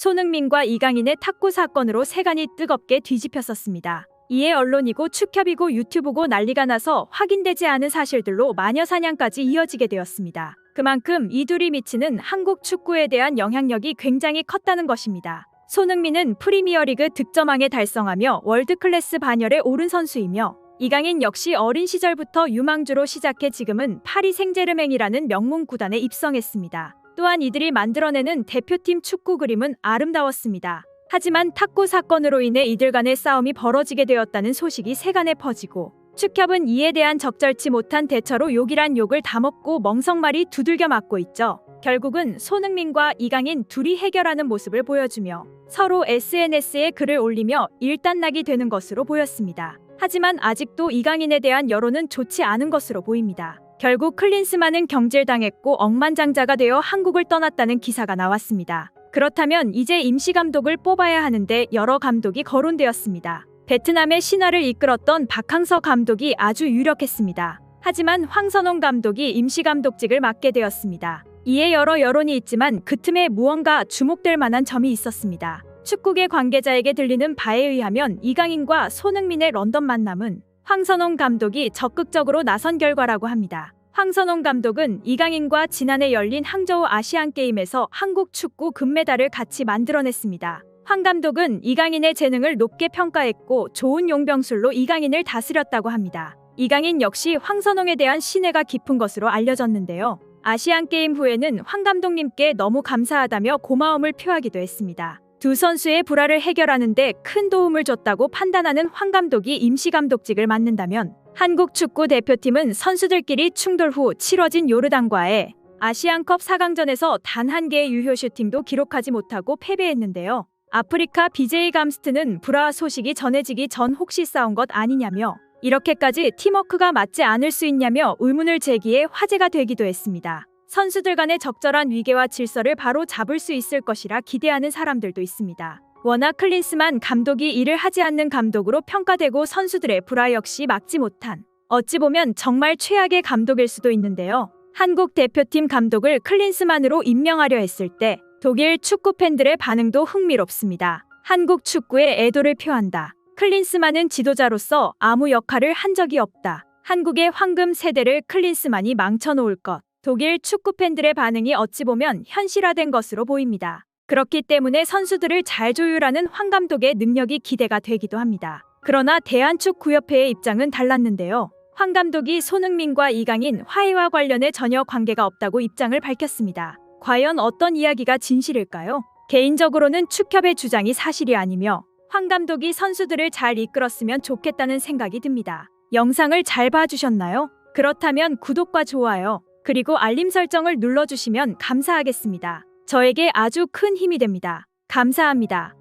손흥민과 이강인의 탁구 사건으로 세간이 뜨겁게 뒤집혔었습니다. 이에 언론이고 축협이고 유튜브고 난리가 나서 확인되지 않은 사실들로 마녀사냥까지 이어지게 되었습니다. 그만큼 이 둘이 미치는 한국 축구에 대한 영향력이 굉장히 컸다는 것입니다. 손흥민은 프리미어리그 득점왕에 달성하며 월드클래스 반열에 오른 선수이며 이강인 역시 어린 시절부터 유망주로 시작해 지금은 파리 생제르맹이라는 명문 구단에 입성했습니다. 또한 이들이 만들어내는 대표팀 축구 그림은 아름다웠습니다. 하지만 탁구 사건으로 인해 이들 간의 싸움이 벌어지게 되었다는 소식이 세간에 퍼지고 축협은 이에 대한 적절치 못한 대처로 욕이란 욕을 다 먹고 멍석말이 두들겨 맞고 있죠. 결국은 손흥민과 이강인 둘이 해결하는 모습을 보여주며 서로 SNS에 글을 올리며 일단락이 되는 것으로 보였습니다. 하지만 아직도 이강인에 대한 여론은 좋지 않은 것으로 보입니다. 결국 클린스만은 경질당했고 억만장자가 되어 한국을 떠났다는 기사가 나왔습니다. 그렇다면 이제 임시감독을 뽑아야 하는데 여러 감독이 거론되었습니다. 베트남의 신화를 이끌었던 박항서 감독이 아주 유력했습니다. 하지만 황선홍 감독이 임시감독직을 맡게 되었습니다. 이에 여러 여론이 있지만 그 틈에 무언가 주목될 만한 점이 있었습니다. 축구계 관계자에게 들리는 바에 의하면 이강인과 손흥민의 런던 만남은 황선홍 감독이 적극적으로 나선 결과라고 합니다. 황선홍 감독은 이강인과 지난해 열린 항저우 아시안게임에서 한국 축구 금메달을 같이 만들어냈습니다. 황 감독은 이강인의 재능을 높게 평가했고 좋은 용병술로 이강인을 다스렸다고 합니다. 이강인 역시 황선홍에 대한 신뢰가 깊은 것으로 알려졌는데요. 아시안게임 후에는 황 감독님께 너무 감사하다며 고마움을 표하기도 했습니다. 두 선수의 불화를 해결하는 데 큰 도움을 줬다고 판단하는 황 감독이 임시감독직을 맡는다면 한국 축구 대표팀은 선수들끼리 충돌 후 치러진 요르단과의 아시안컵 4강전에서 단 한 개의 유효 슈팅도 기록하지 못하고 패배했는데요. 아프리카 BJ 감스트는 불화 소식이 전해지기 전 혹시 싸운 것 아니냐며 이렇게까지 팀워크가 맞지 않을 수 있냐며 의문을 제기해 화제가 되기도 했습니다. 선수들 간의 적절한 위계와 질서를 바로 잡을 수 있을 것이라 기대하는 사람들도 있습니다. 워낙 클린스만 감독이 일을 하지 않는 감독으로 평가되고 선수들의 불화 역시 막지 못한 어찌 보면 정말 최악의 감독일 수도 있는데요. 한국 대표팀 감독을 클린스만으로 임명하려 했을 때 독일 축구 팬들의 반응도 흥미롭습니다. 한국 축구에 애도를 표한다. 클린스만은 지도자로서 아무 역할을 한 적이 없다. 한국의 황금 세대를 클린스만이 망쳐놓을 것. 독일 축구 팬들의 반응이 어찌 보면 현실화된 것으로 보입니다. 그렇기 때문에 선수들을 잘 조율하는 황 감독의 능력이 기대가 되기도 합니다. 그러나 대한축구협회의 입장은 달랐는데요. 황 감독이 손흥민과 이강인 화해와 관련해 전혀 관계가 없다고 입장을 밝혔습니다. 과연 어떤 이야기가 진실일까요? 개인적으로는 축협의 주장이 사실이 아니며 황 감독이 선수들을 잘 이끌었으면 좋겠다는 생각이 듭니다. 영상을 잘 봐주셨나요? 그렇다면 구독과 좋아요, 그리고 알림 설정을 눌러주시면 감사하겠습니다. 저에게 아주 큰 힘이 됩니다. 감사합니다.